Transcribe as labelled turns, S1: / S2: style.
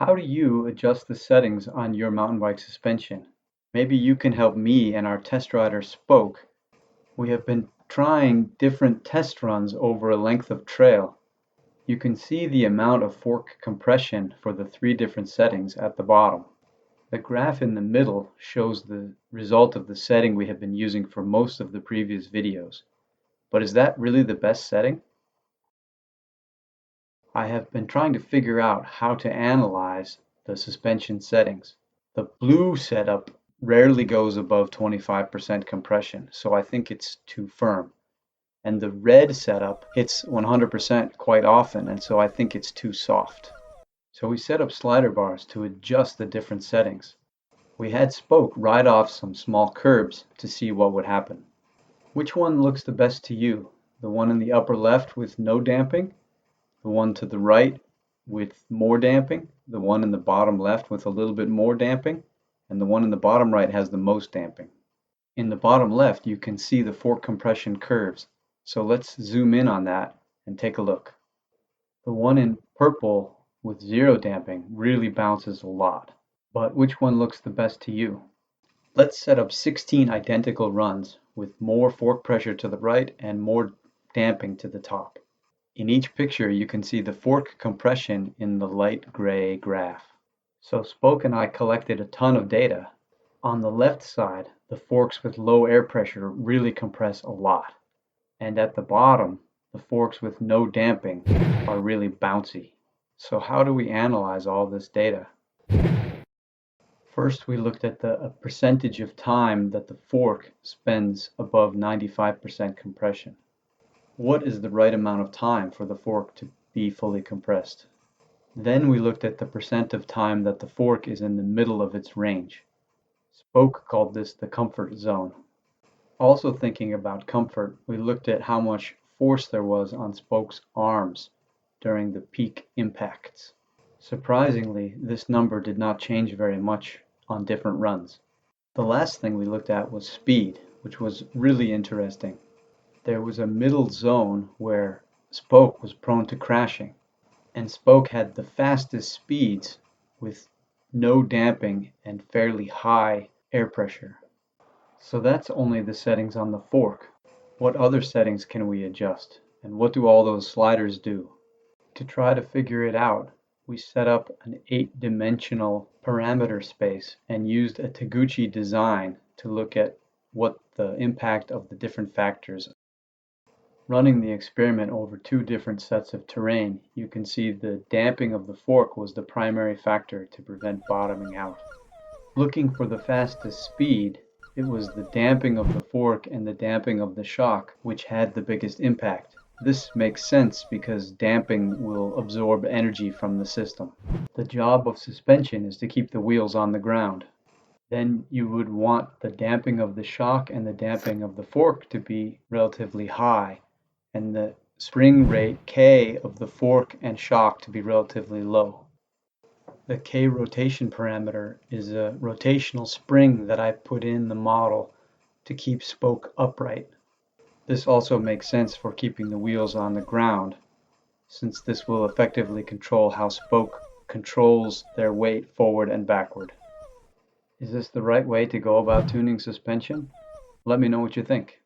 S1: How do you adjust the settings on your mountain bike suspension? Maybe you can help me and our test rider Spoke. We have been trying different test runs over a length of trail. You can see the amount of fork compression for the three different settings at the bottom. The graph in the middle shows the result of the setting we have been using for most of the previous videos. But is that really the best setting? I have been trying to figure out how to analyze the suspension settings. The blue setup rarely goes above 25% compression, so I think it's too firm. And the red setup hits 100% quite often, and so I think it's too soft. So we set up slider bars to adjust the different settings. We had Spoke ride off some small curbs to see what would happen. Which one looks the best to you? The one in the upper left with no damping? The one to the right with more damping, the one in the bottom left with a little bit more damping, and the one in the bottom right has the most damping. In the bottom left, you can see the fork compression curves. So let's zoom in on that and take a look. The one in purple with zero damping really bounces a lot. But which one looks the best to you? Let's set up 16 identical runs with more fork pressure to the right and more damping to the top. In each picture you can see the fork compression in the light gray graph. So Spoke and I collected a ton of data. On the left side, the forks with low air pressure really compress a lot. And at the bottom, the forks with no damping are really bouncy. So how do we analyze all this data? First, we looked at the percentage of time that the fork spends above 95% compression. What is the right amount of time for the fork to be fully compressed? Then we looked at the percent of time that the fork is in the middle of its range. Spoke called this the comfort zone. Also thinking about comfort, we looked at how much force there was on Spoke's arms during the peak impacts. Surprisingly, this number did not change very much on different runs. The last thing we looked at was speed, which was really interesting. There was a middle zone where Spoke was prone to crashing, and Spoke had the fastest speeds with no damping and fairly high air pressure. So that's only the settings on the fork. What other settings can we adjust? And what do all those sliders do? To try to figure it out, we set up an 8-dimensional parameter space and used a Taguchi design to look at what the impact of the different factors. Running the experiment over two different sets of terrain, you can see the damping of the fork was the primary factor to prevent bottoming out. Looking for the fastest speed, it was the damping of the fork and the damping of the shock which had the biggest impact. This makes sense because damping will absorb energy from the system. The job of suspension is to keep the wheels on the ground. Then you would want the damping of the shock and the damping of the fork to be relatively high, and the spring rate K of the fork and shock to be relatively low. The K rotation parameter is a rotational spring that I put in the model to keep Spoke upright. This also makes sense for keeping the wheels on the ground, since this will effectively control how Spoke controls their weight forward and backward. Is this the right way to go about tuning suspension? Let me know what you think.